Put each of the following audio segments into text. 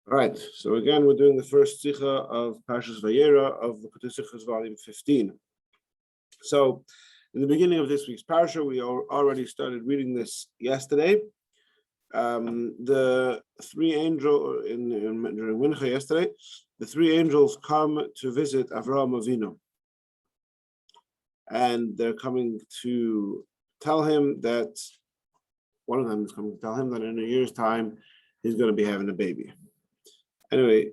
All right, so again, we're doing the first Sicha of Parshas Vayera of Likute Sichos, volume 15. So, in the beginning of this week's Parsha, we already started reading this yesterday. The three angels, during Mincha yesterday, the three angels come to visit Avraham Avinu. And they're coming to tell him that, one of them is coming to tell him that in a year's time, he's going to be having a baby. Anyway,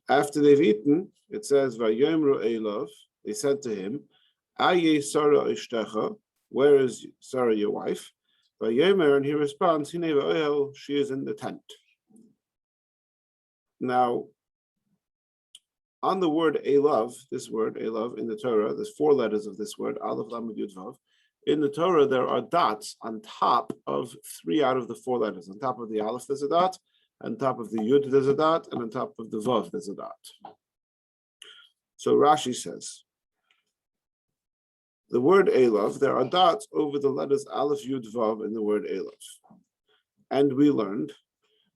after they've eaten, it says, Vayomru Elav, they said to him, Aye Sarah Ishtecha, where is Sarah your wife? Vayomer, and he responds, Hine va'oel, she is in the tent. Now, on the word Elav, this word Elav in the Torah, there's four letters of this word, Aleph Lamed Yud Vav. In the Torah, there are dots on top of three out of the four letters. On top of the Aleph, there's a dot. On top of the Yud, there's a dot, and on top of the Vav, there's a dot. So Rashi says, the word Elav, there are dots over the letters Aleph, Yud, Vav in the word Elav. And we learned,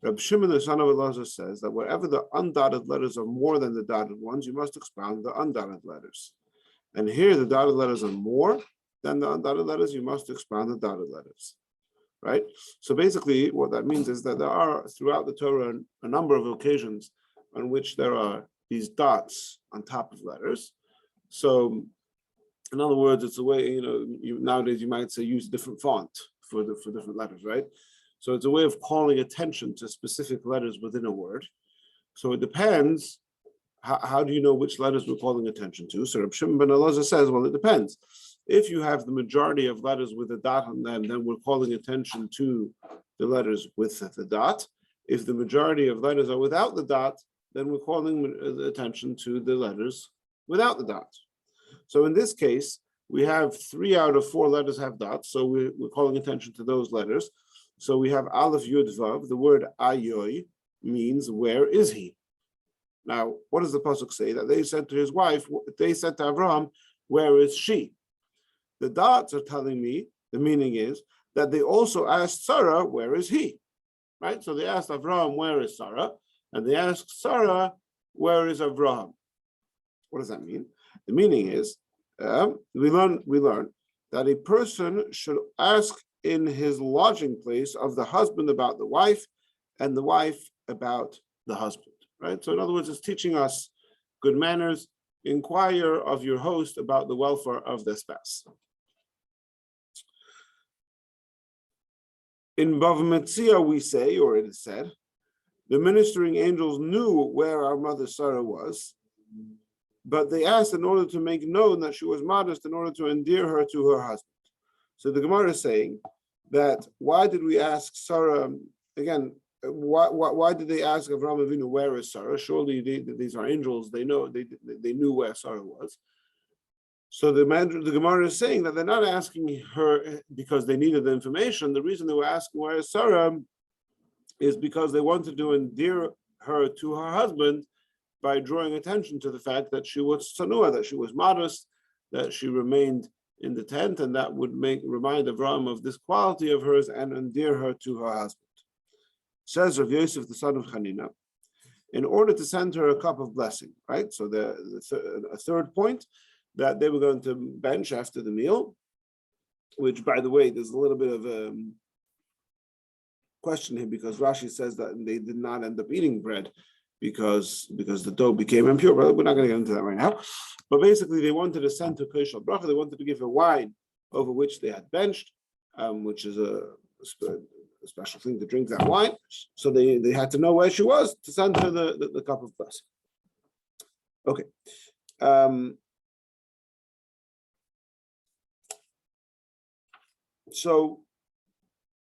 Rabbi Shimon, the son of Elazar, says that wherever the undotted letters are more than the dotted ones, you must expound the undotted letters. And here the dotted letters are more than the undotted letters, you must expound the dotted letters. Right? So basically, what that means is that there are, throughout the Torah, a number of occasions on which there are these dots on top of letters. So, in other words, it's a way, nowadays you might say use different font for different letters, right? So it's a way of calling attention to specific letters within a word. So it depends, how do you know which letters we're calling attention to? So Rabbi Shimon ben Elazar says, well, it depends. If you have the majority of letters with a dot on them, then we're calling attention to the letters with the dot. If the majority of letters are without the dot, then we're calling attention to the letters without the dot. So in this case, we have 3 out of 4 letters have dots, so we're calling attention to those letters. So we have Aleph Yud Vav. The word Ayoy means where is he? Now, what does the pasuk say? That they said to his wife, they said to Avraham, where is she? The dots are telling me, the meaning is, that they also asked Sarah, where is he? Right? So they asked Avraham, where is Sarah? And they asked Sarah, where is Avraham? What does that mean? The meaning is, we learn that a person should ask in his lodging place of the husband about the wife, and the wife about the husband. Right? So in other words, it's teaching us good manners. Inquire of your host about the welfare of their spouse. In Bav Metzia, we say, or it is said, the ministering angels knew where our mother Sarah was, but they asked in order to make known that she was modest, in order to endear her to her husband. So the Gemara is saying that why did we ask Sarah, again, why did they ask Avraham Avinu, where is Sarah? Surely these are angels, they knew where Sarah was. So the Gemara is saying that they're not asking her because they needed the information. The reason they were asking where is Sarah is because they wanted to endear her to her husband by drawing attention to the fact that she was sanua, that she was modest, that she remained in the tent, and that would remind Avraham of this quality of hers and endear her to her husband. Says Rav Yosef, the son of Chanina, in order to send her a cup of blessing, right? So a third point, that they were going to bench after the meal, which, by the way, there's a little bit of a question here, because Rashi says that they did not end up eating bread because the dough became impure, but we're not going to get into that right now. But basically, they wanted to send to Koshel Bracha, they wanted to give her wine over which they had benched, which is a special thing to drink that wine. So they had to know where she was to send her the cup of blessing. Okay. So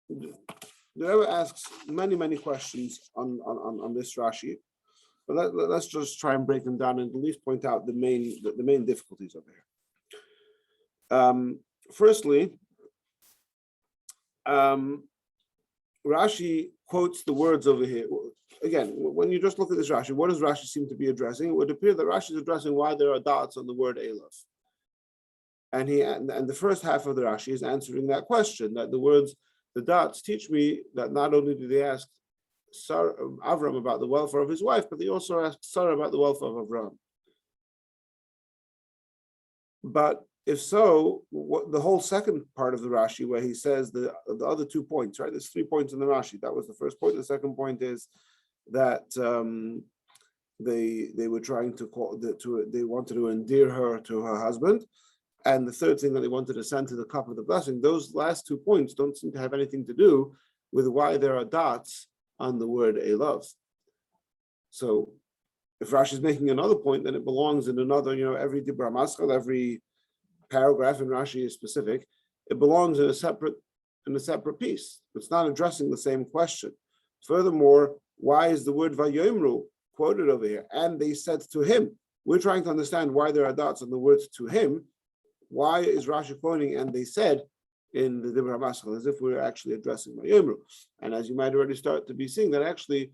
the Rebbe asks many questions on this Rashi, but let's just try and break them down and at least point out the main difficulties over here. Firstly, Rashi quotes the words over here. Again, when you just look at this Rashi, what does Rashi seem to be addressing? It would appear that Rashi is addressing why there are dots on the word Elav. And the first half of the Rashi is answering that question, that the dots teach me that not only do they ask Avram about the welfare of his wife, but they also ask Sarah about the welfare of Avram. But if so, what the whole second part of the Rashi, where he says the other 2 points, right? There's 3 points in the Rashi. That was the first point. The second point is that they were trying to they wanted to endear her to her husband, and the third thing that they wanted to send to the cup of the blessing. Those last 2 points don't seem to have anything to do with why there are dots on the word Elav. So if Rashi is making another point, then it belongs in another, every Dibra Maskal, every paragraph in Rashi is specific. It belongs in a separate piece. It's not addressing the same question. Furthermore, why is the word Vayomru quoted over here? And they said to him. We're trying to understand why there are dots on the words to him. Why is Rashi quoting and they said in the Dibra Maskal, as if we're actually addressing Vayomru? And as you might already start to be seeing, that actually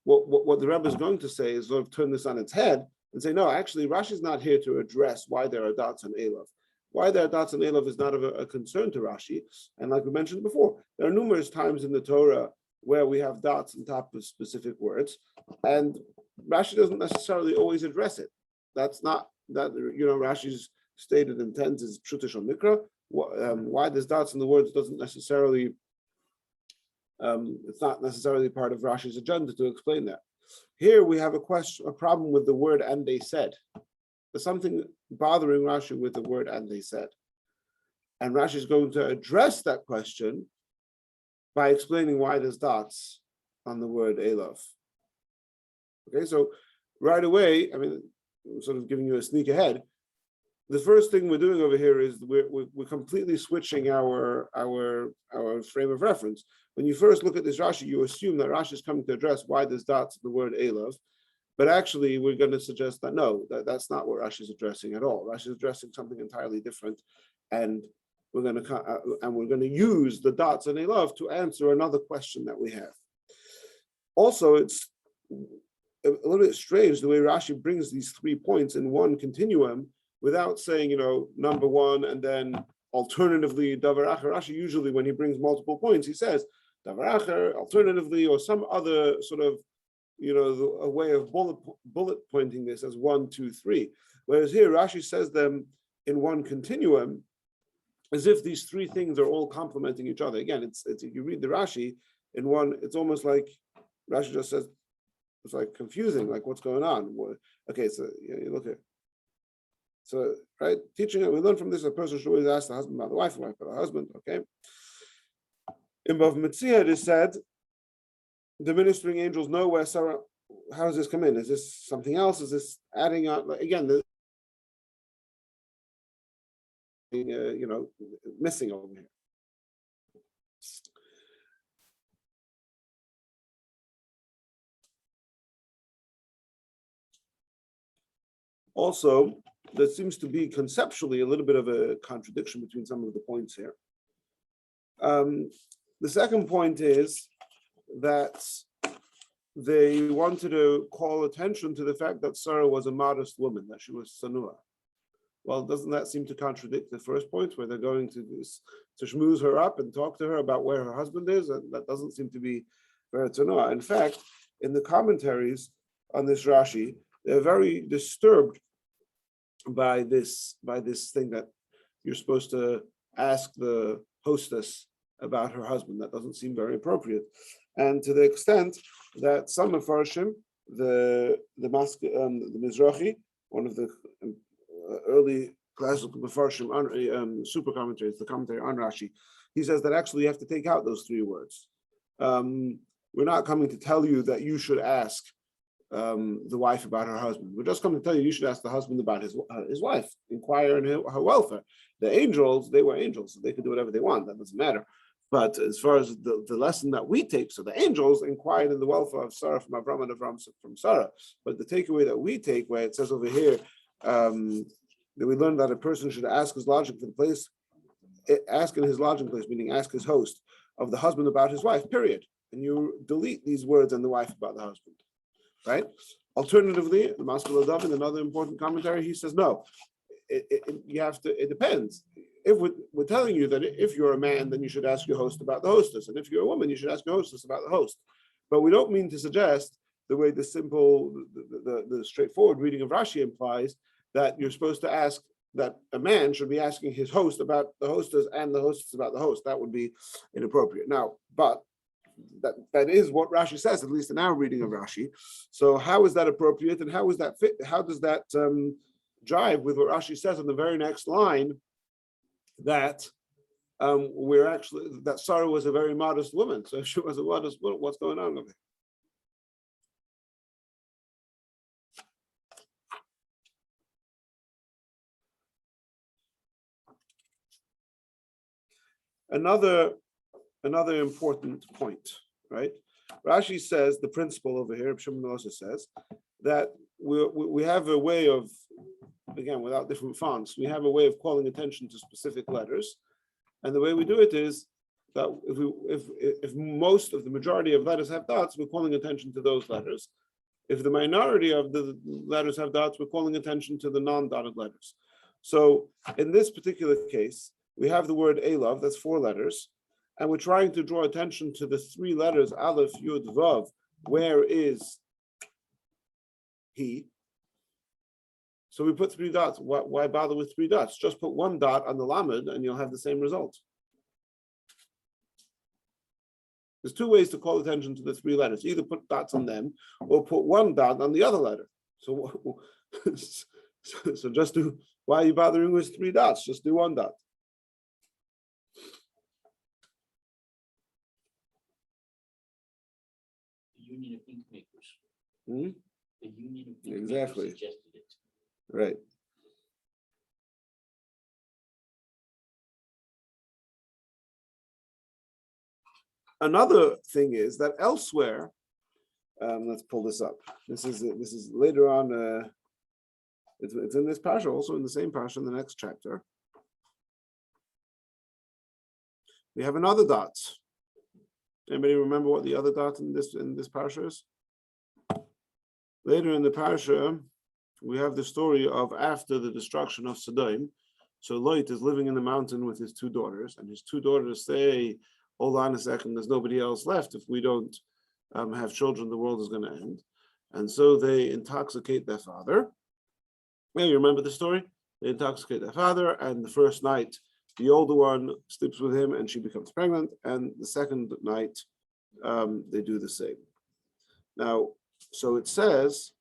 what the Rebbe is going to say is sort of turn this on its head and say, no, actually, Rashi is not here to address why there are dots on Elav. Why there are dots on Elav is not of a concern to Rashi. And like we mentioned before, there are numerous times in the Torah where we have dots on top of specific words, and Rashi doesn't necessarily always address it. That's not that, Rashi's stated intent is Pshutish or Mikra. Why there's dots in the words doesn't necessarily, it's not necessarily part of Rashi's agenda to explain that. Here we have a problem with the word "and they said." There's something bothering Rashi with the word "and they said," and Rashi is going to address that question by explaining why there's dots on the word Elav. Okay, so right away, I'm sort of giving you a sneak ahead. The first thing we're doing over here is we're completely switching our frame of reference. When you first look at this Rashi, you assume that Rashi is coming to address why there's dots in the word Elav, but actually we're going to suggest that no, that's not what Rashi is addressing at all. Rashi is addressing something entirely different, and we're going to use the dots in Elav to answer another question that we have. Also, it's a little bit strange the way Rashi brings these 3 points in one continuum, without saying, number one, and then alternatively, davar acher. Rashi usually, when he brings multiple points, he says, davar acher, alternatively, or some other sort of, a way of bullet pointing this as 1, 2, 3. Whereas here, Rashi says them in one continuum, as if these 3 things are all complementing each other. Again, it's you read the Rashi in one, it's almost like Rashi just says, it's like confusing, like what's going on. Okay, so you look at. So, right, teaching it, we learn from this, a person should always ask the husband about the wife about the husband, okay? In Bav Metzia, it is said, the ministering angels know where Sarah, how does this come in? Is this something else? Is this adding on, again, missing over here. Also, there seems to be conceptually a little bit of a contradiction between some of the points here. The second point is that they wanted to call attention to the fact that Sarah was a modest woman, that she was sanua. Well, doesn't that seem to contradict the first point, where they're going to schmooze her up and talk to her about where her husband is? And that doesn't seem to be very sanua. In fact, in the commentaries on this Rashi, they're very disturbed by this thing that you're supposed to ask the hostess about her husband. That doesn't seem very appropriate. And to the extent that some Mefarshim, the Mizrahi, one of the early classical Mefarshim, super commentaries, the commentary on Rashi, he says that actually you have to take out those 3 words. We're not coming to tell you that you should ask the wife about her husband. We're just coming to tell you should ask the husband about his wife, inquire in her welfare. The angels, they were angels, so they could do whatever they want. That doesn't matter. But as far as the lesson that we take, so the angels inquired in the welfare of Sarah from Avram and Avram from Sarah. But the takeaway that we take, where it says over here, that we learn that a person should ask his lodging for the place, ask in his lodging place, meaning ask his host of the husband about his wife, period. And you delete these words and the wife about the husband. Right? Alternatively, the Maskal Adav, in another important commentary, he says, no, it depends. If we're telling you that if you're a man, then you should ask your host about the hostess. And if you're a woman, you should ask your hostess about the host. But we don't mean to suggest the way the simple, the straightforward reading of Rashi implies that you're supposed to ask, that a man should be asking his host about the hostess and the hostess about the host. That would be inappropriate. Now, but that is what Rashi says, at least in our reading of Rashi. So how is that appropriate, and how is that fit? How does that jive with what Rashi says in the very next line, that we're actually, that Sarah was a very modest woman. So if she was a modest woman, what's going on over here? Another important point, right? Rashi says, the principle over here, Shimon also says, that we have a way of, again, without different fonts, we have a way of calling attention to specific letters. And the way we do it is that if most of the majority of letters have dots, we're calling attention to those letters. If the minority of the letters have dots, we're calling attention to the non-dotted letters. So in this particular case, we have the word Elav, that's 4 letters, and we're trying to draw attention to the 3 letters, Aleph, Yud, Vav. Where is he? So we put 3 dots. Why bother with 3 dots? Just put 1 dot on the Lamed and you'll have the same result. There's 2 ways to call attention to the 3 letters. Either put dots on them or put 1 dot on the other letter. So, so just do, why are you bothering with 3 dots? Just do 1 dot. The Union of Ink Makers. The Union of Ink Exactly. Makers suggested it. Right. Another thing is that elsewhere, let's pull this up. This is later on. It's in this parsha, also in the same parsha in the next chapter. We have another dot. Anybody remember what the other dot in this parsha is? Later in the parsha, we have the story of after the destruction of Sodom. So Lot is living in the mountain with his 2 daughters, and his 2 daughters say, hold on a second, there's nobody else left. If we don't have children, the world is going to end. And so they intoxicate their father. Yeah, you remember the story? They intoxicate their father, and the first night, the older one sleeps with him and she becomes pregnant, and the second night, they do the same. Now, so it says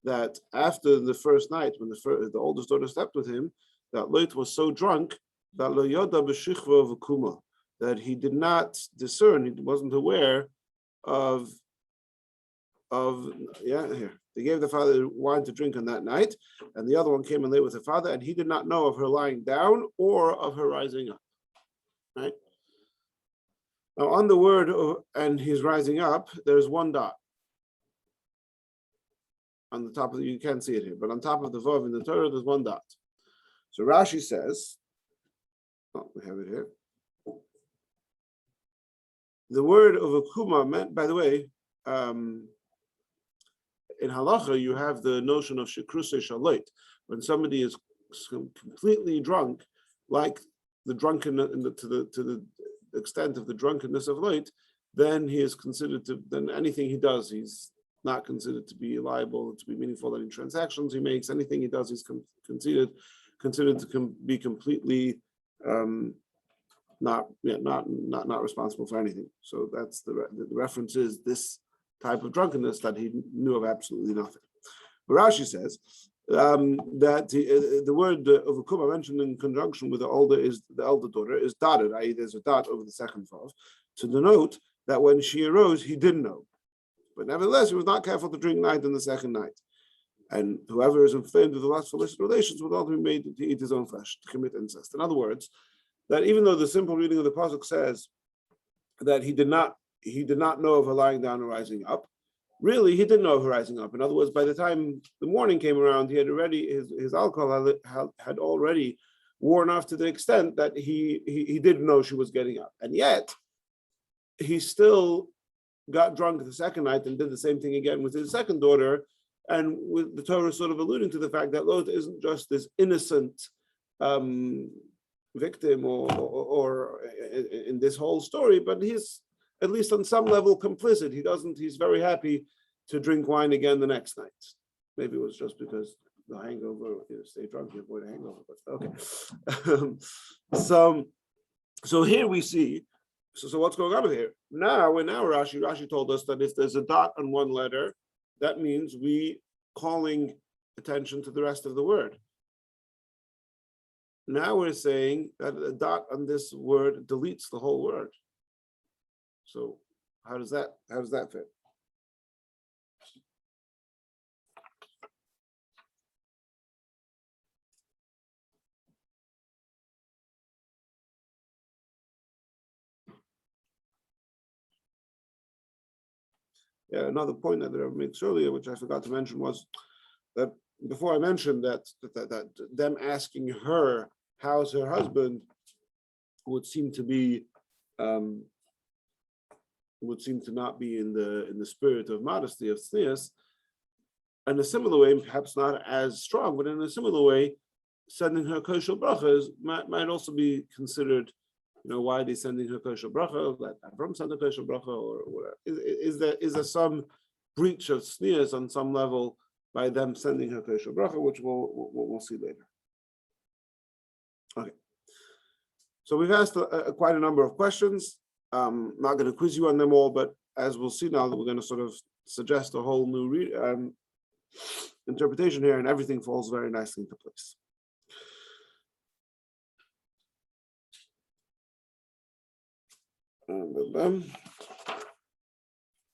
that after the first night, when the oldest daughter slept with him, that Lot was so drunk that lo yoda b'shichva v'kuma, that he did not discern, he wasn't aware of here. They gave the father wine to drink on that night, and the other one came and lay with the father, and he did not know of her lying down or of her rising up. Right? Now, on the word and he's rising up, there's 1 dot. On the top of you can't see it here, but on top of the Vav in the Torah, there's 1 dot. So Rashi says, we have it here. The word of akuma meant, by the way, in halacha, you have the notion of shekruse shalit, when somebody is completely drunk, like the drunkenness to the extent of the drunkenness of Lot, then he is considered to, then anything he does, he's not considered to be liable, to be meaningful. Any transactions he makes, anything he does, he's considered to be completely not responsible for anything. So that's the reference is this type of drunkenness that he knew of absolutely nothing. But Rashi says that the word of Akuma mentioned in conjunction with the elder daughter is dotted, i.e. there's a dot over the second vav, to denote that when she arose, he didn't know. But nevertheless, he was not careful to drink night in the second night. And whoever is inflamed with the lustful illicit relations will ultimately be made to eat his own flesh, to commit incest. In other words, that even though the simple reading of the pasuk says that he did not know of her lying down or rising up, really he didn't know of her rising up. In other words, by the time the morning came around, he had already his alcohol had already worn off to the extent that he didn't know she was getting up, and yet he still got drunk the second night and did the same thing again with his second daughter. And with the Torah sort of alluding to the fact that Lot isn't just this innocent victim or in this whole story, but he's at least on some level, complicit. He's very happy to drink wine again the next night. Maybe it was just because the hangover, stay drunk, you avoid a hangover, but okay. So here we see, so what's going on here? Now, in our Rashi told us that if there's a dot on one letter, that means we calling attention to the rest of the word. Now we're saying that a dot on this word deletes the whole word. So how does that fit? Yeah, another point that I made earlier, which I forgot to mention, was that before I mentioned that them asking her how's her husband would seem to not be in the spirit of modesty, of tznius. In a similar way, perhaps not as strong, but in a similar way, sending her kosher brachas might also be considered. Why are they sending her kosher bracha? Let Avram send a kosher bracha, or whatever. Is there some breach of tznius on some level by them sending her kosher bracha, which we'll see later. Okay. So we've asked quite a number of questions. I'm not going to quiz you on them all, but as we'll see now, that we're going to sort of suggest a whole new interpretation here, and everything falls very nicely into place.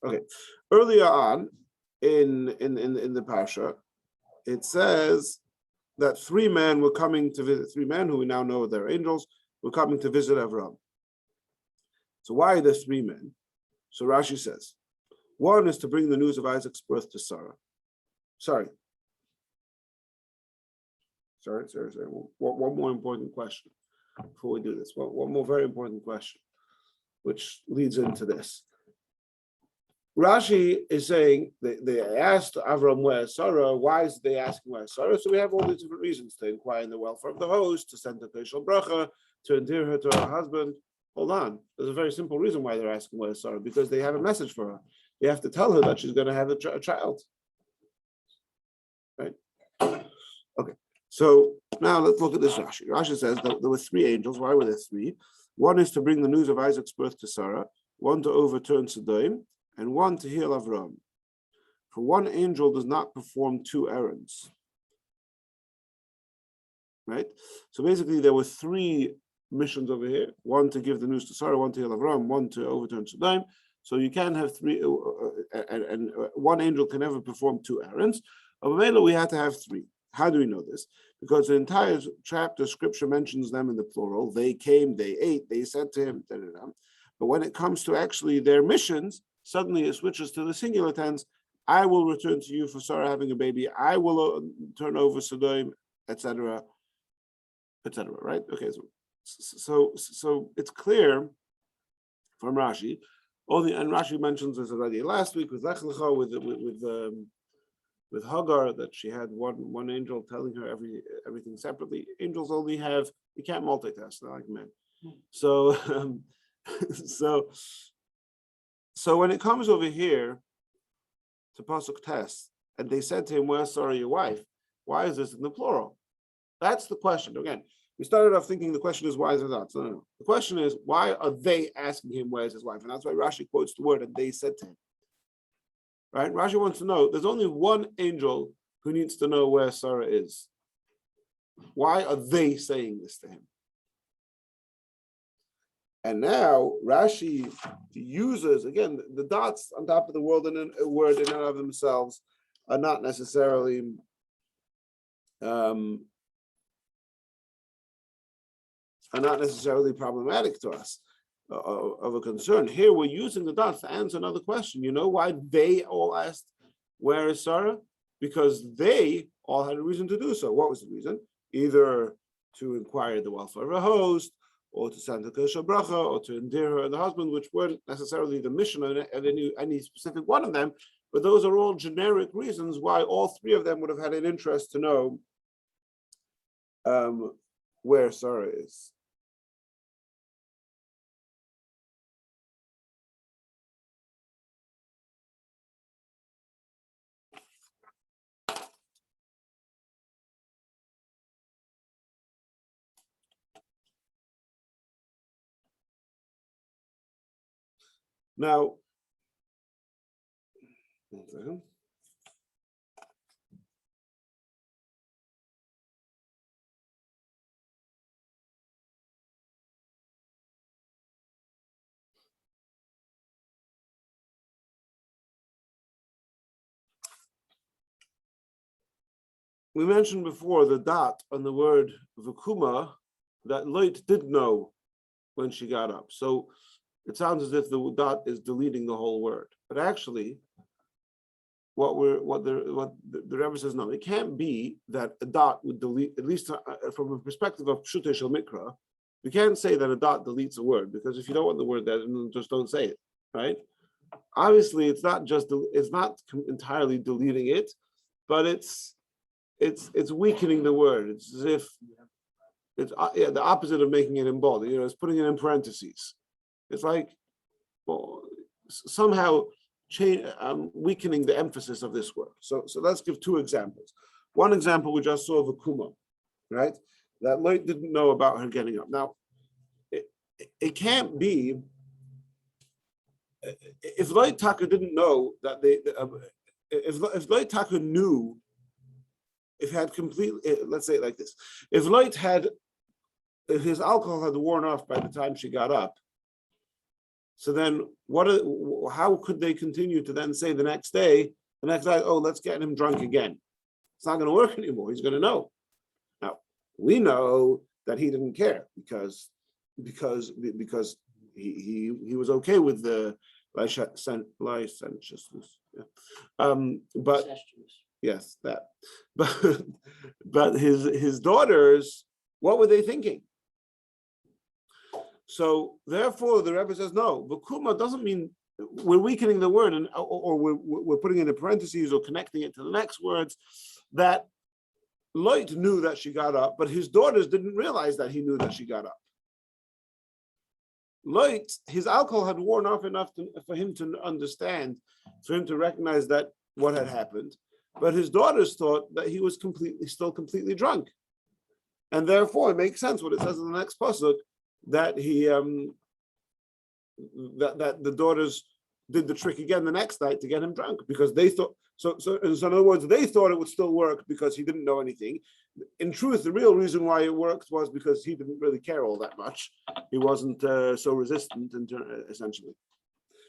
Okay. Earlier on in the parsha, it says that three men were coming to visit. Three men who we now know they're angels were coming to visit Avram. So why are there three men? So Rashi says, one is to bring the news of Isaac's birth to Sarah. Sorry. One more important question before we do this. One more very important question, which leads into this. Rashi is saying they asked Avram where's Sarah. Why is they asking where's Sarah? So we have all these different reasons: to inquire in the welfare of the host, to send a kosher bracha, to endear her to her husband. Hold on, there's a very simple reason why they're asking where's Sarah, because they have a message for her. They have to tell her that she's going to have a child. Right? Okay. So now let's look at this Rashi. Rashi says that there were three angels. Why were there three? One is to bring the news of Isaac's birth to Sarah, one to overturn Sodom, and one to heal Avram. For one angel does not perform two errands. Right? So basically there were three missions over here: one to give the news to Sarah, one to heal Avram, one to overturn Sodom. So you can have three, and one angel can never perform two errands. Of Mela, we had to have three. How do we know this? Because the entire chapter, scripture mentions them in the plural. They came, they ate, they said to him, da, da, da. But when it comes to actually their missions, suddenly it switches to the singular tense. I will return to you for Sarah having a baby. I will turn over Sodom, etc., etc. Right? Okay. So it's clear from Rashi. And Rashi mentions this already last week with Lech Lecha, with Hagar, that she had one angel telling her everything separately. Angels only have, you can't multitask, they're like men. So when it comes over here to Pasuk Tes, and they said to him, where's Sarah your wife? Why is this in the plural? That's the question. Again, we started off thinking the question is why is it not? No. The question is, why are they asking him where's his wife? And that's why Rashi quotes the word, and they said to him. Right? Rashi wants to know, there's only one angel who needs to know where Sarah is. Why are they saying this to him? And now Rashi uses, again, the dots on top of the word in and of themselves are not necessarily problematic to us, of a concern. Here we're using the dots to answer another question. You know why they all asked, where is Sarah? Because they all had a reason to do so. What was the reason? Either to inquire the welfare of a host, or to send a kosher bracha, or to endear her and the husband, which weren't necessarily the mission of any specific one of them, but those are all generic reasons why all three of them would have had an interest to know where Sarah is. Now, one second. We mentioned before the dot on the word v'kuma that Lot did know when she got up. So it sounds as if the dot is deleting the whole word, but actually, what the Rebbe says, no, it can't be that a dot would delete, at least from a perspective of Pshutei Shel Mikra. You can't say that a dot deletes a word, because if you don't want the word there, then just don't say it, right? Obviously, it's not entirely deleting it, but it's weakening the word. It's as if it's the opposite of making it in bold. It's putting it in parentheses. It's like, well, somehow weakening the emphasis of this word. So let's give two examples. One example we just saw of Akuma, right? That Lot didn't know about her getting up. Now, it can't be if Lot Taka didn't know that if Lot Taka knew. If had completely, let's say it like this: if his alcohol had worn off by the time she got up, so then how could they continue to then say the next night, oh, let's get him drunk again? It's not going to work anymore. He's going to know. Now we know that he didn't care because he was okay with the licentiousness. But. Yes, that. But his daughters, what were they thinking? So therefore, the Rebbe says no. V'kuma doesn't mean we're weakening the word, or we're putting in the parentheses or connecting it to the next words. That Lot knew that she got up, but his daughters didn't realize that he knew that she got up. Lot, his alcohol had worn off enough for him to understand, for him to recognize that what had happened. But his daughters thought that he was still completely drunk, and therefore it makes sense what it says in the next pasuk that that the daughters did the trick again the next night to get him drunk, because they thought so. In other words, they thought it would still work because he didn't know anything. In truth, the real reason why it worked was because he didn't really care all that much. He wasn't so resistant, essentially.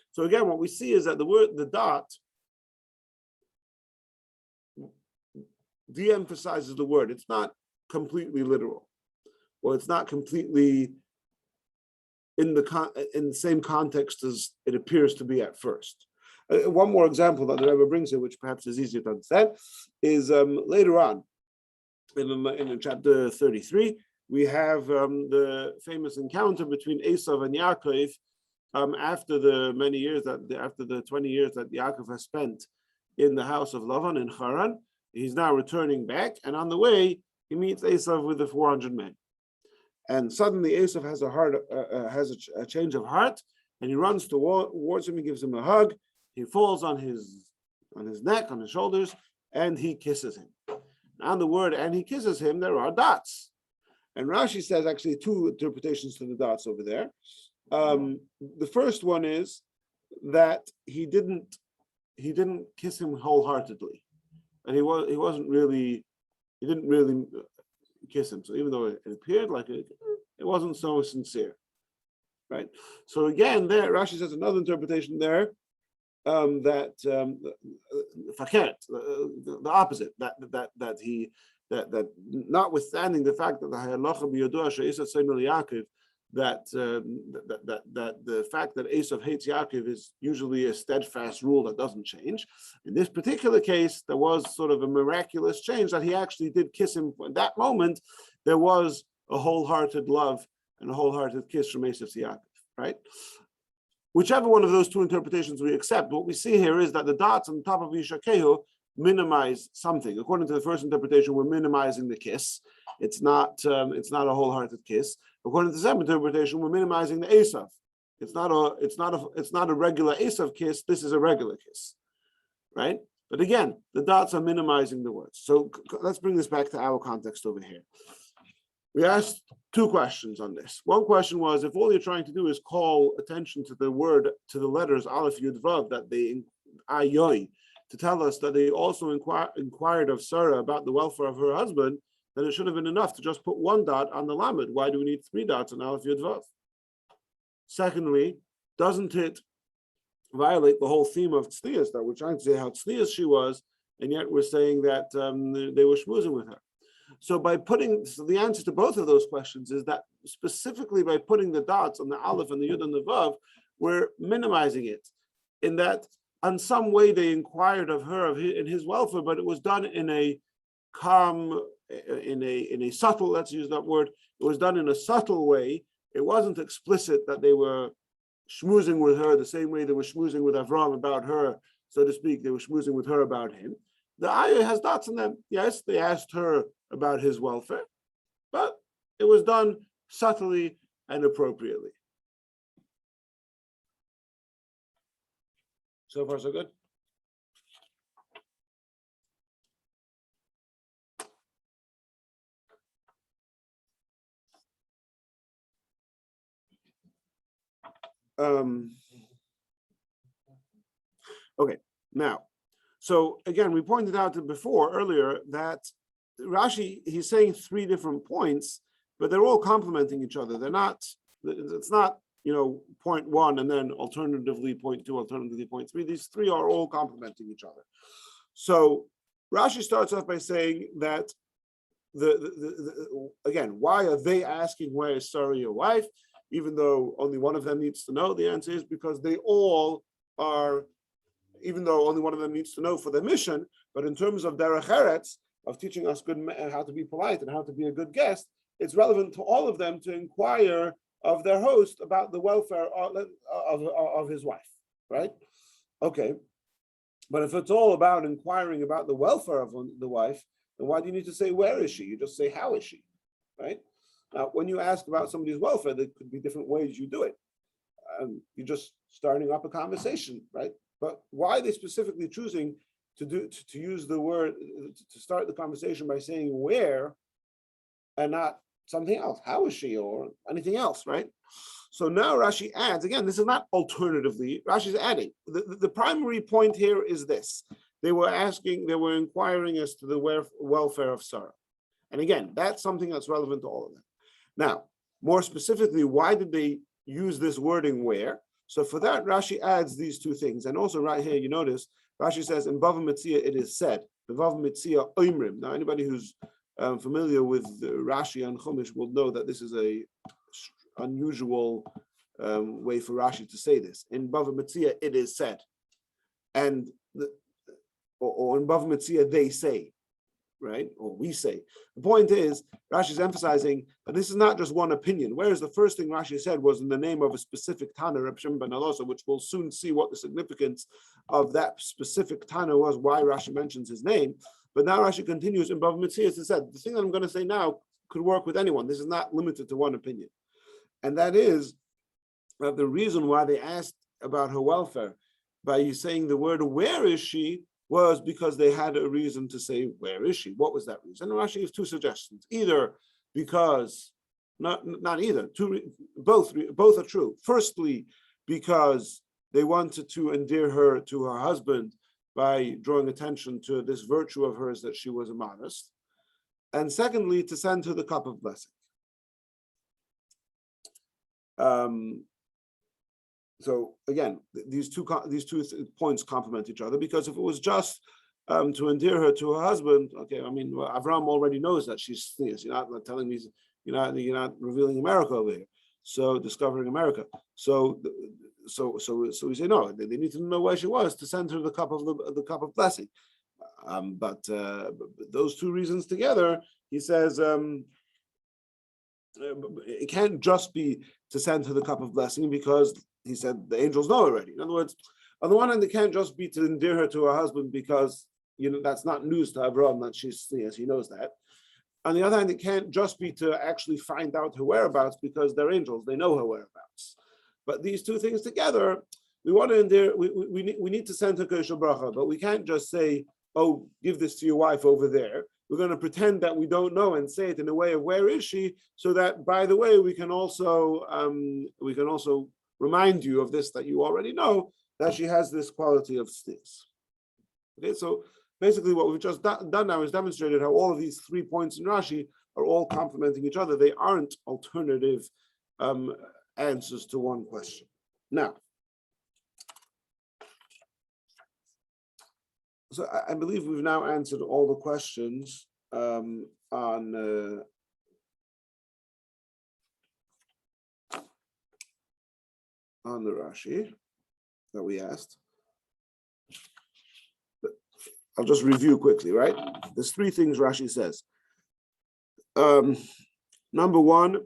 So again, what we see is that the dot de-emphasizes the word. It's not completely literal, or it's not completely in the same context as it appears to be at first. One more example that the Rebbe brings here, which perhaps is easier to understand, is later on in chapter 33, we have the famous encounter between Asav and Yakov after the 20 years that Yakov has spent in the house of Lavan in Haran. He's now returning back, and on the way he meets Asav with the 400 men. And suddenly Asav has a change of heart, and he runs towards him. He gives him a hug. He falls on his neck, on his shoulders, and he kisses him. On the word "and he kisses him," there are dots, and Rashi says actually two interpretations to the dots over there. The first one is that he didn't kiss him wholeheartedly. And he didn't really kiss him. So even though it appeared like it wasn't so sincere, right? So again, there Rashi says another interpretation there that the opposite, that notwithstanding the fact that the halacha b'yodua she'esav seimel Yaakov, that the fact that Asav hates Yaakov is usually a steadfast rule that doesn't change. In this particular case, there was sort of a miraculous change that he actually did kiss him. In that moment, there was a wholehearted love and a wholehearted kiss from Asav to Yaakov, right? Whichever one of those two interpretations we accept, what we see here is that the dots on the top of Yishakehu minimize something. According to the first interpretation, we're minimizing the kiss. It's not a wholehearted kiss. According to the second interpretation, we're minimizing the Asav. It's not a regular Asav kiss. This is a regular kiss, right? But again, the dots are minimizing the words. So let's bring this back to our context over here. We asked two questions on this. One question was, if all you're trying to do is call attention to the letters Aleph Yud Vav, that they ayoy, to tell us that they also inquired of Sarah about the welfare of her husband, then it should have been enough to just put one dot on the lamed. Why do we need three dots on Aleph Yud Vav? Secondly, doesn't it violate the whole theme of tznius, that we're trying to say how tznius she was, and yet we're saying that they were schmoozing with her? So the answer to both of those questions is that specifically by putting the dots on the Aleph and the Yud and the Vav, we're minimizing it, in that in some way they inquired of her in his welfare, but it was done in a calm, in a subtle, let's use that word, it was done in a subtle way. It wasn't explicit that they were schmoozing with her the same way they were schmoozing with Avram about her, so to speak. They were schmoozing with her about him. The ayah has dots in them. Yes, they asked her about his welfare, but it was done subtly and appropriately. So far, so good. Okay, now, so again, we pointed out earlier that Rashi, he's saying three different points, but they're all complementing each other. It's not, point one and then alternatively point two, alternatively point three. These three are all complementing each other. So Rashi starts off by saying that again, why are they asking where is Sarah your wife, even though only one of them needs to know? The answer is because they all are, even though only one of them needs to know for their mission, but in terms of derech eretz, of teaching us how to be polite and how to be a good guest, it's relevant to all of them to inquire of their host about the welfare of his wife, right? Okay, but if it's all about inquiring about the welfare of the wife, then why do you need to say where is she? You just say how is she, right? Now, when you ask about somebody's welfare, there could be different ways you do it. You're just starting up a conversation, right? But why are they specifically choosing to use the word to start the conversation by saying where and not something else? How is she or anything else, right? So now Rashi adds, again, this is not alternatively, Rashi's adding. The primary point here is this. They were inquiring as to the welfare of Sarah. And again, that's something that's relevant to all of them. Now, more specifically, why did they use this wording where? So for that, Rashi adds these two things. And also right here, you notice, Rashi says, in Bava Metzia it is said, the Bava Metzia oimrim. Now, anybody who's familiar with Rashi and Chumash will know that this is a unusual way for Rashi to say this. In Bava Metzia it is said. And or in Bava Metzia they say, right? Or we say. The point is, Rashi is emphasizing that this is not just one opinion. Whereas the first thing Rashi said was in the name of a specific Tana, Reb Shimon ben Elosa, which we'll soon see what the significance of that specific Tana was, why Rashi mentions his name. But now Rashi continues in Bava Metzia, as I said, the thing that I'm going to say now could work with anyone. This is not limited to one opinion. And that is that the reason why they asked about her welfare by saying the word, where is she, was because they had a reason to say, where is she? What was that reason? And Rashi gives two suggestions. Either because, not either, both are true. Firstly, because they wanted to endear her to her husband by drawing attention to this virtue of hers that she was immodest. And secondly, to send her the cup of blessing. So again, these two points complement each other, because if it was just to endear her to her husband, okay, I mean, Avram already knows that she's tznius. You're not telling me, you're not revealing America over here. So discovering America. So we say no. They need to know where she was to send her the cup of blessing. But those two reasons together, he says, it can't just be to send her the cup of blessing, because he said the angels know already. In other words, on the one hand, it can't just be to endear her to her husband, because that's not news to Abraham that she's tznius. He knows that. On the other hand, it can't just be to actually find out her whereabouts, because they're angels; they know her whereabouts. But these two things together, we want to endear. We need to send her Kosher Bracha, but we can't just say, "Oh, give this to your wife over there," we're going to pretend that we don't know and say it in a way of where is she, so that, by the way, we can also remind you of this that you already know, that she has this quality of stis. Okay, so basically what we've just done now is demonstrated how all of these 3 points in Rashi are all complementing each other. They aren't alternative answers to one question. Now, so I believe we've now answered all the questions on the Rashi that we asked. But I'll just review quickly, right? There's 3 things Rashi says. Number 1,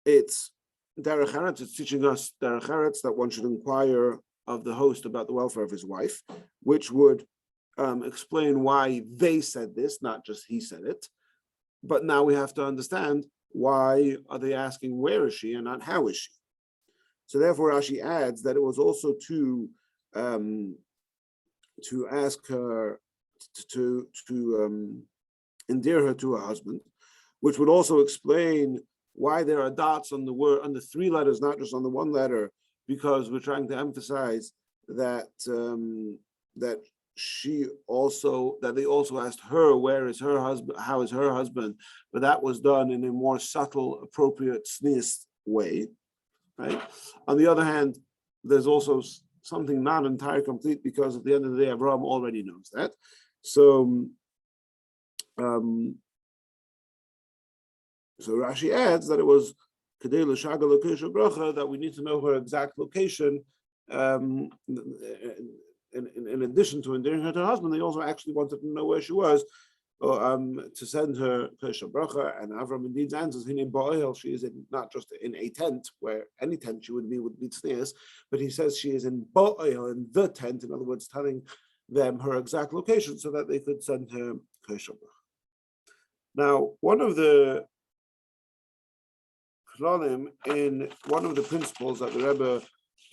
it's derech eretz. It's teaching us derech eretz that one should inquire of the host about the welfare of his wife, which would explain why they said this, not just he said it. But now we have to understand, why are they asking where is she and not how is she? So therefore Rashi adds that it was also to ask her to endear her to her husband, which would also explain why there are dots on the word, on the 3 letters, not just on the 1 letter, because we're trying to emphasize that that they also asked her where is her husband, how is her husband, but that was done in a more subtle, appropriate, sneezed way, right? On the other hand, there's also something not entirely complete, because at the end of the day, Abraham already knows that. So Rashi adds that it was that we need to know her exact location. In addition to endearing her to her husband, they also actually wanted to know where she was, to send her Kesha Bracha. And Avram indeed answers, she is not just in a tent, where any tent she would be tznius, but he says she is in Bo'el, in the tent, in other words, telling them her exact location so that they could send her Kesha Bracha. Now, one of the in one of the principles that the Rebbe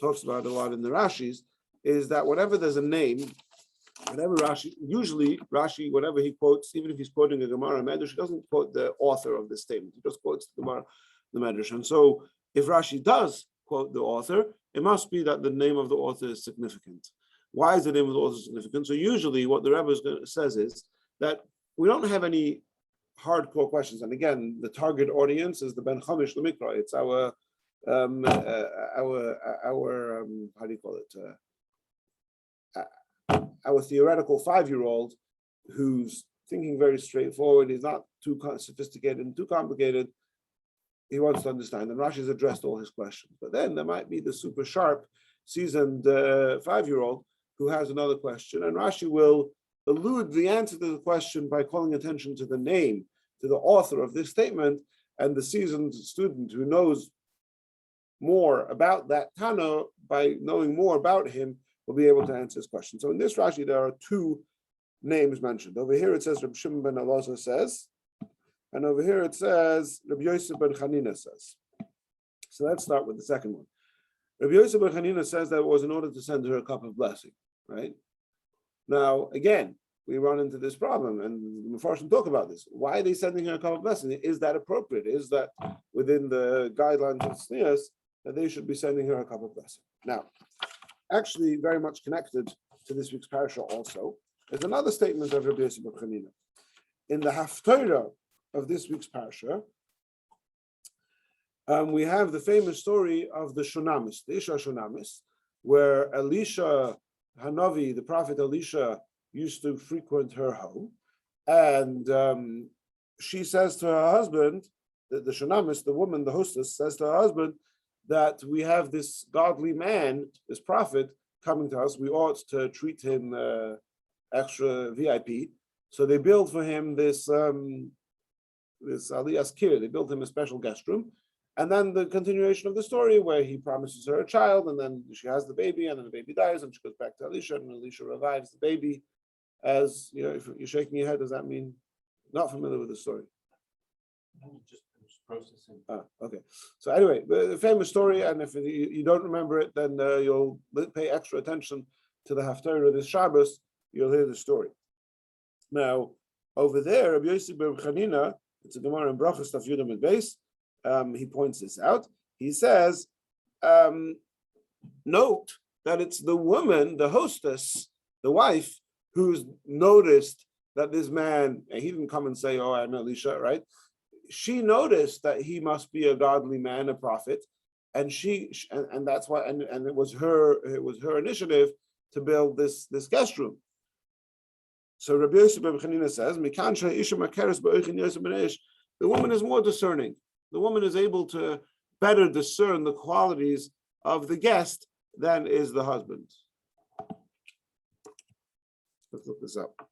talks about a lot in the Rashis is that whenever there's a name, whenever usually Rashi, whatever he quotes, even if he's quoting a Gemara Medrash, he doesn't quote the author of the statement. He just quotes the Gemara, the Medrash. And so, if Rashi does quote the author, it must be that the name of the author is significant. Why is the name of the author significant? So usually, what the Rebbe says is that we don't have any hardcore questions, and again, the target audience is the Ben Chamish Lemikra. It's our how do you call it? Our theoretical 5-year-old who's thinking very straightforward. He's not too sophisticated and too complicated. He wants to understand, and Rashi's addressed all his questions. But then there might be the super sharp, seasoned 5-year-old who has another question, and Rashi will elude the answer to the question by calling attention to the name, to the author of this statement, and the seasoned student who knows more about that Tana, by knowing more about him, will be able to answer his question. So in this Rashi, there are 2 names mentioned. Over here it says Rabbi Shimon ben Elazar says, and over here it says Rabbi Yosef ben Chanina says. So let's start with the second one. Rabbi Yosef ben Chanina says that it was in order to send her a cup of blessing, right? Now, again, we run into this problem, and the Mefarshim talk about this. Why are they sending her a cup of blessing? Is that appropriate? Is that within the guidelines of Tznius that they should be sending her a cup of blessing? Now, actually, very much connected to this week's parasha also, is another statement of Rabbi Yosef ben Chanina. In the Haftorah of this week's parasha, we have the famous story of the Shunamis, the Isha Shunamis, where Elisha Hanavi, the prophet Elisha, used to frequent her home, and she says to her husband, the Shunamis, the woman, the hostess, says to her husband that we have this godly man, this prophet, coming to us. We ought to treat him extra VIP. So they build for him this Aliyas Kir. They built him a special guest room. And then the continuation of the story where he promises her a child, and then she has the baby, and then the baby dies, and she goes back to Elisha, and Elisha revives the baby. As you know, if you're shaking your head, does that mean not familiar with the story? Just processing. Okay. So anyway, the famous story, and if you don't remember it, then you'll pay extra attention to the Haftarah this Shabbos. You'll hear the story. Now, over there, Rabbi Yossi Ber Chanina, it's a Gemara in Brachos Daf Yudam and Beis. He points this out. He says, note that it's the woman, the hostess, the wife, who's noticed that this man, and he didn't come and say, "Oh, I'm Elisha," right? She noticed that he must be a godly man, a prophet, and and that's why, and it was her initiative to build this guest room. So Rabbi Yosef Ber Chanina says, the woman is more discerning. The woman is able to better discern the qualities of the guest than is the husband. Let's look this up.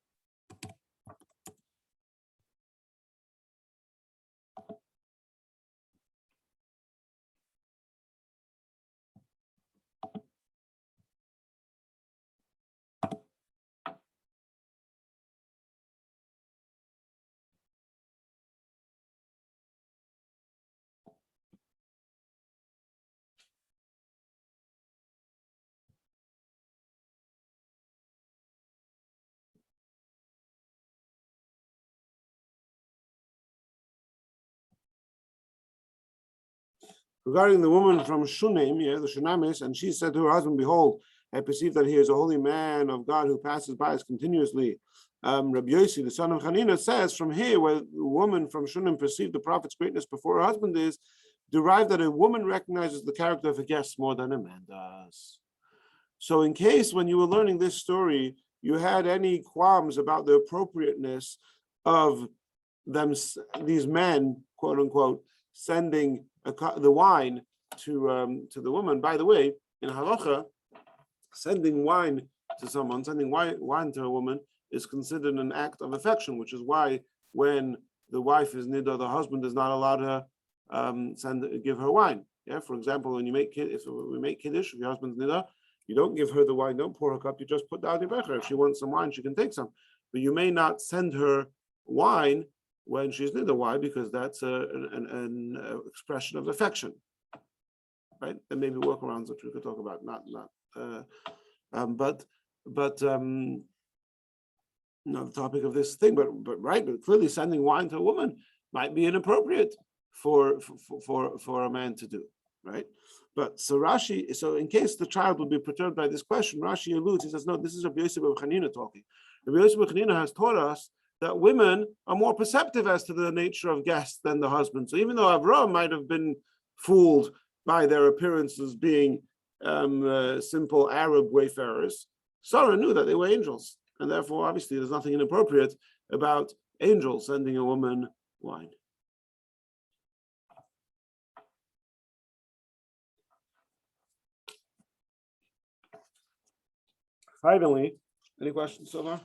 Regarding the woman from Shunem, the Shunamis, and she said to her husband, "Behold, I perceive that he is a holy man of God who passes by us continuously." Rabbi Yossi, the son of Chanina, says from here, where the woman from Shunem perceived the prophet's greatness before her husband is, derived that a woman recognizes the character of a guest more than a man does. So in case when you were learning this story, you had any qualms about the appropriateness of these men, quote unquote, sending the wine to the woman. By the way, in halacha, sending wine to someone, sending wine to a woman is considered an act of affection, which is why when the wife is nida, the husband is not allowed to give her wine. Yeah, for example, when if we make kiddush, if your husband's nida, you don't give her the wine, don't pour her cup, you just put down your becher. If she wants some wine, she can take some, but you may not send her wine when she's nida. Why? Because that's an expression of affection, right? And maybe workarounds that we could talk about. But not the topic of this thing. But clearly, sending wine to a woman might be inappropriate for a man to do, right? But so Rashi, so in case the child would be perturbed by this question, Rashi alludes. He says, no, this is Rabbi Yosef Ber Chanina talking. Rabbi Yosef Ber Chanina has taught us that women are more perceptive as to the nature of guests than the husband. So even though Avraham might have been fooled by their appearances being simple Arab wayfarers, Sarah knew that they were angels. And therefore, obviously, there's nothing inappropriate about angels sending a woman wine. Finally, any questions so far?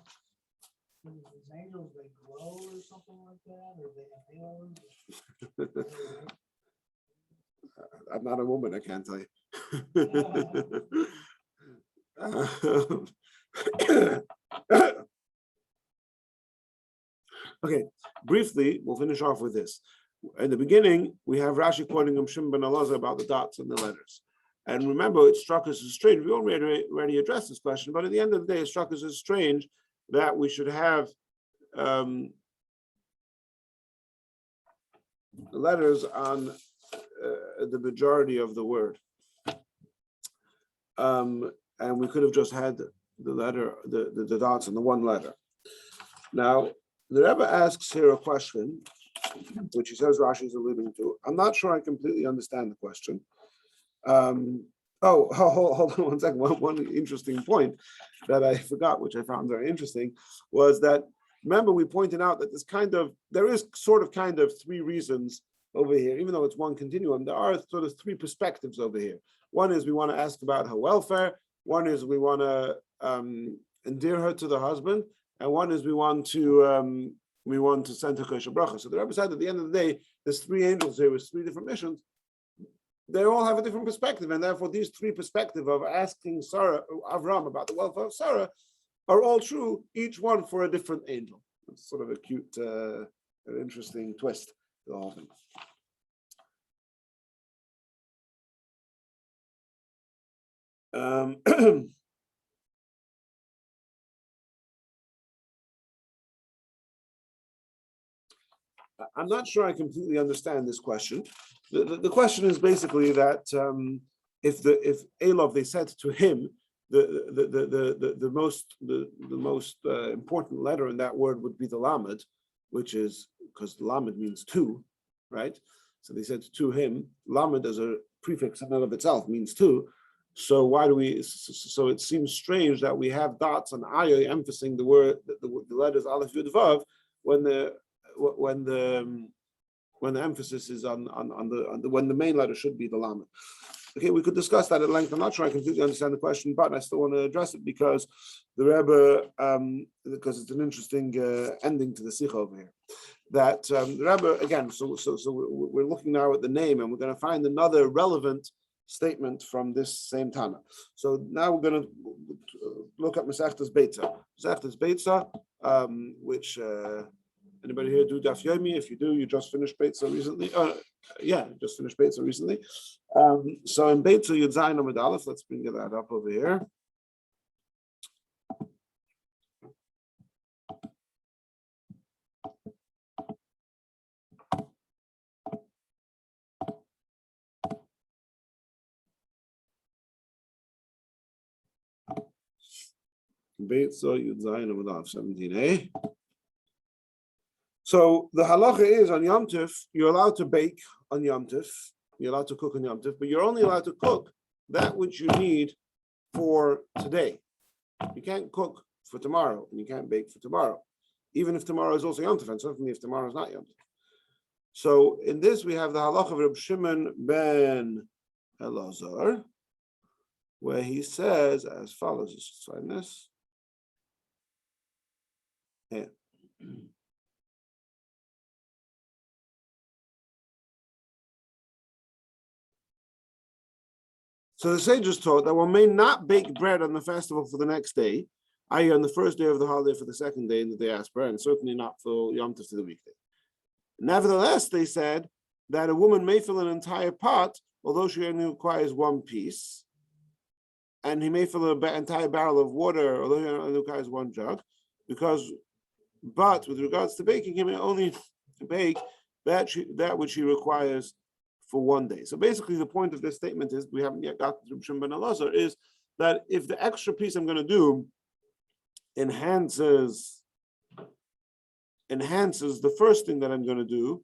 Angels, they glow or something like that, or they have halos? I'm not a woman, I can't tell you. Okay, briefly, we'll finish off with this. In the beginning, we have Rashi quoting Shimon ben Elazar about the dots and the letters. And remember, it struck us as strange. We already addressed this question, but at the end of the day, it struck us as strange that we should have the letters on the majority of the word. And we could have just had the letter, the dots on the one letter. Now, the Rebbe asks here a question, which he says Rashi is alluding to. I'm not sure I completely understand the question. Hold on one second. One interesting point that I forgot, which I found very interesting, was that, remember, we pointed out that there is kind of three reasons over here, even though it's one continuum, there are sort of three perspectives over here. One is we want to ask about her welfare. One is we want to endear her to the husband. And one is we want to send her kosher bracha. So the Rebbe said at the end of the day, there's three angels here with three different missions. They all have a different perspective, and therefore these three perspectives of asking Avram about the welfare of Sarah are all true, each one for a different angel. It's sort of a cute, an interesting twist to the whole thing. I'm not sure I completely understand this question. The question is basically that if Elov, they said to him, the most important letter in that word would be the lamed, which is because the lamed means two, right? So they said to him, lamed as a prefix in and of itself means two. So why do we? So it seems strange that we have dots on ayah emphasizing the word, the letters aleph yud vav, when the emphasis is on when the main letter should be the lamed. Okay, we could discuss that at length. I'm not sure I completely understand the question, but I still want to address it because the Rebbe, because it's an interesting ending to the Sichos over here. That the Rebbe, again, so we're looking now at the name, and we're going to find another relevant statement from this same Tana. So now we're going to look at Masechtas Beitza. Masechtas Beitza, which anybody here do Daf Yomi? If you do, you just finished Beitza recently. Just finished Beitza recently. So in Beitza Yud Zayin Amud Aleph, let's bring that up over here. Beitza Yud Zayin Amud Aleph 17a. So the halacha is on Yom Tif, you're allowed to bake on Yom Tif, you're allowed to cook on Yom Tif, but you're only allowed to cook that which you need for today. You can't cook for tomorrow, and you can't bake for tomorrow, even if tomorrow is also Yom Tif, and certainly if tomorrow is not Yom Tif. So in this we have the halacha of Reb Shimon ben Elazar, where he says as follows. Let's just find this. Yeah. So the sages taught that one may not bake bread on the festival for the next day, i.e. on the first day of the holiday for the second day in the diaspora, and certainly not for Yom Tov for the weekday. Nevertheless, they said that a woman may fill an entire pot, although she only requires one piece, and he may fill an entire barrel of water, although he only requires one jug, but with regards to baking, he may only bake that which he requires for one day. So basically the point of this statement is, we haven't yet got to Reb Shimon ben Elazar, is that if the extra piece I'm going to do enhances the first thing that I'm going to do,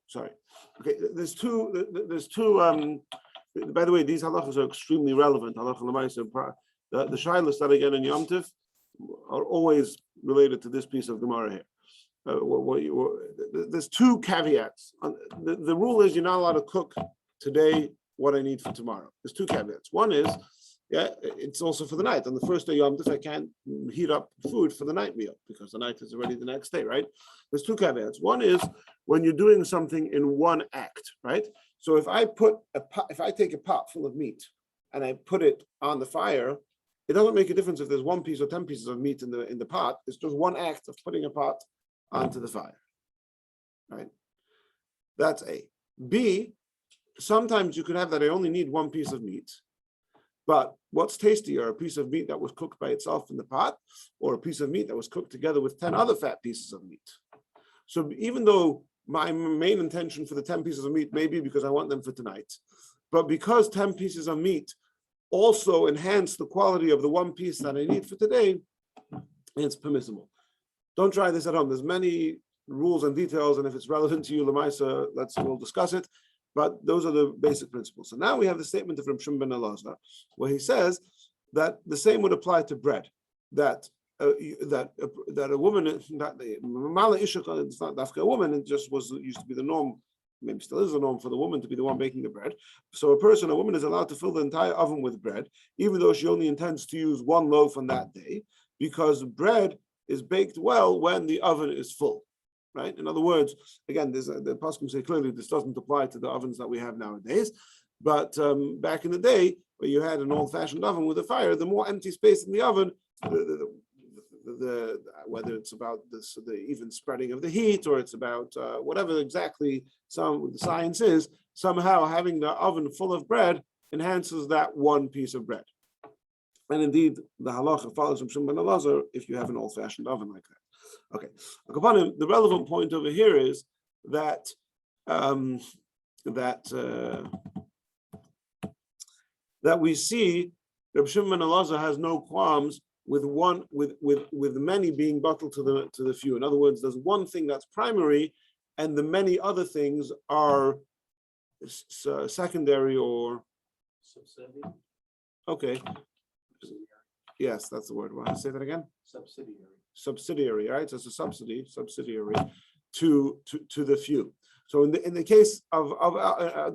sorry. Okay, there's two, by the way, these halachas are extremely relevant. Halacha l'maaseh, the shilas that I get in Yom Tif are always related to this piece of Gemara here. There's two caveats. The rule is you're not allowed to cook today what I need for tomorrow. There's two caveats. One is, it's also for the night. On the first day Yom Tov, I can't heat up food for the night meal because the night is already the next day, right? There's two caveats. One is when you're doing something in one act, right? So if I take a pot full of meat and I put it on the fire, it doesn't make a difference if there's one piece or 10 pieces of meat in the pot. It's just one act of putting a pot onto the fire, right? That's A. B, sometimes you could have that I only need one piece of meat, but what's tastier, a piece of meat that was cooked by itself in the pot, or a piece of meat that was cooked together with 10 other fat pieces of meat? So even though my main intention for the 10 pieces of meat may be because I want them for tonight, but because 10 pieces of meat also enhance the quality of the one piece that I need for today, it's permissible. Don't try this at home. There's many rules and details, and if it's relevant to you, Lamaisa, we'll discuss it. But those are the basic principles. So now we have the statement of Reb Shimon ben Elazar, where he says that the same would apply to bread. That a woman, it's not dafka a woman, it just used to be the norm. Maybe still is the norm for the woman to be the one baking the bread. So a woman is allowed to fill the entire oven with bread, even though she only intends to use one loaf on that day, because bread is baked well when the oven is full, right? In other words, again, the Paskim say clearly this doesn't apply to the ovens that we have nowadays, but back in the day, where you had an old-fashioned oven with a fire, the more empty space in the oven, whether it's about the even spreading of the heat, or it's about whatever exactly the science is, somehow having the oven full of bread enhances that one piece of bread. And indeed, the halacha follows from Shimon ben Elazar if you have an old-fashioned oven like that. Okay. The relevant point over here is that that we see Reb Shimon ben Elazar has no qualms with many being bottled to the few. In other words, there's one thing that's primary, and the many other things are secondary or Subsidiary. okay. Yes, that's the word. Want to say that again? Subsidiary. Right? So it's a subsidiary to the few. So in the case of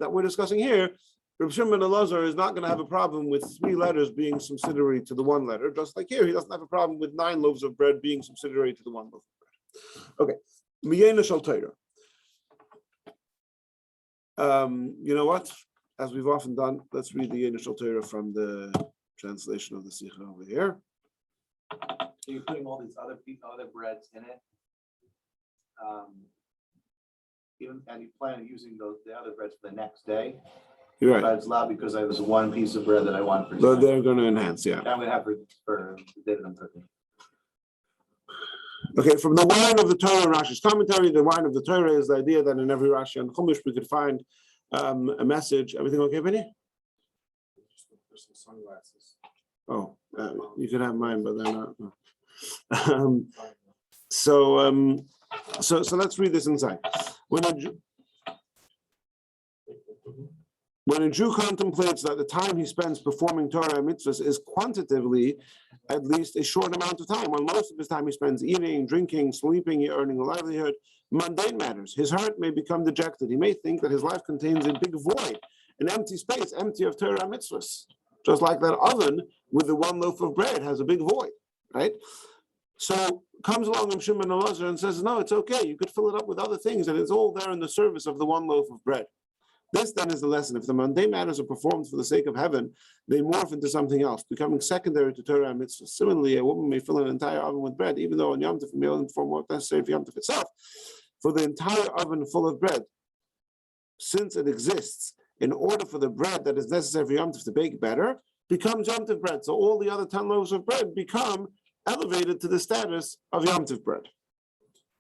that we're discussing here, Reb Shimon ben Elazar is not going to have a problem with 3 letters being subsidiary to the 1 letter, just like here, he doesn't have a problem with 9 loaves of bread being subsidiary to the 1 loaf of bread. Okay, Miyena Shal Torah. You know what? As we've often done, let's read the initial Torah from the translation of the Sichos over here. So you're putting all these other breads in it. And you plan on using the other breads for the next day. You're right. But it's allowed because I was one piece of bread that I want for But tonight. they're going to enhance, yeah. I'm going to have for the day that I'm cooking. Okay, from the wine of the Torah, Rashi's commentary, the wine of the Torah is the idea that in every Rashi and Chumash we could find a message. Everything okay, Benny? Some sunglasses. Oh, you can have mine, but they're not. So let's read this inside. When a Jew contemplates that the time he spends performing Torah and mitzvahs is quantitatively at least a short amount of time, while most of his time he spends eating, drinking, sleeping, earning a livelihood, mundane matters, his heart may become dejected. He may think that his life contains a big void, an empty space, empty of Torah and mitzvahs. Just like that oven with the 1 loaf of bread has a big void, right? So comes along Reb Shimon ben Elazar and says, no, it's okay. You could fill it up with other things, and it's all there in the service of the 1 loaf of bread. This then is the lesson. If the mundane matters are performed for the sake of heaven, they morph into something else, becoming secondary to Torah and mitzvah. Similarly, a woman may fill an entire oven with bread, even though on Yom Tov may only perform what's necessary for Yom Tov itself. For the entire oven full of bread, since it exists, in order for the bread that is necessary for Yom Tov to bake better, becomes Yom Tov bread. So all the other 10 loaves of bread become elevated to the status of Yom Tov bread.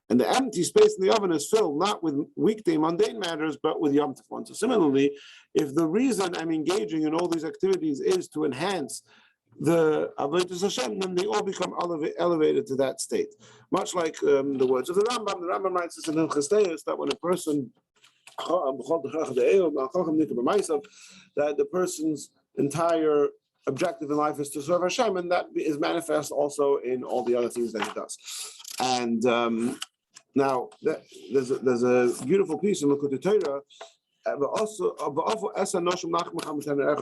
And the empty space in the oven is filled not with weekday mundane matters, but with Yom Tov ones. So similarly, if the reason I'm engaging in all these activities is to enhance the Avodas Hashem, then they all become elevated to that state. Much like the words of the Rambam writes this in Hilchos Teis, that when a person, that the person's entire objective in life is to serve Hashem, and that is manifest also in all the other things that he does. And now there's a beautiful piece in Likute Torah,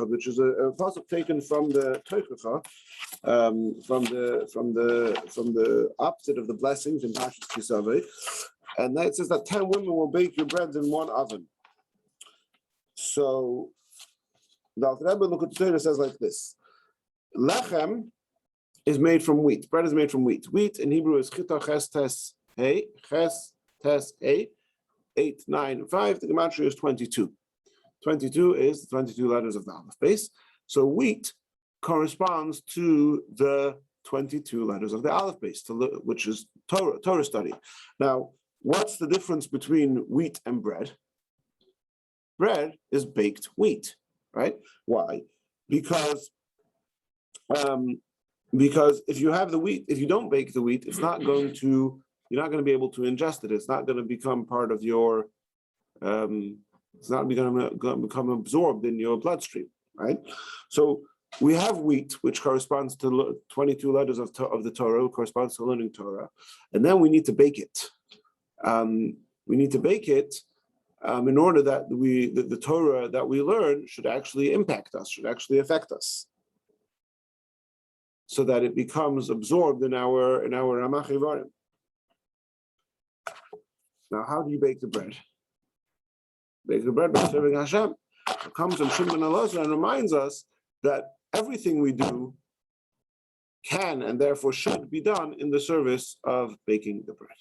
which is a pasuk taken from the Teichacha, from the opposite of the blessings in Parshas Kisavei, and that says that 10 women will bake your breads in 1 oven. So the Rebbe in Likute Torah says like this: Lechem is made from wheat. Bread is made from wheat. Wheat in Hebrew is chita ches tes hey, ches tes hey, 8, 9, 5. The gematria is 22. 22 is the 22 letters of the Aleph base. So wheat corresponds to the 22 letters of the Aleph base, which is Torah study. Now, what's the difference between wheat and bread? Bread is baked wheat, right? Why? Because if you have the wheat, if you don't bake the wheat, you're not going to be able to ingest it. It's not going to become part of your, it's not going to become absorbed in your bloodstream, right? So we have wheat, which corresponds to 22 letters of the Torah, corresponds to learning Torah, and then we need to bake it. We need to bake it in order that the Torah that we learn should actually impact us, should actually affect us, so that it becomes absorbed in our Ramach Ivarim. Now, how do you bake the bread? Bake the bread by serving Hashem. It comes from Shimon ben Elazar and reminds us that everything we do can and therefore should be done in the service of baking the bread.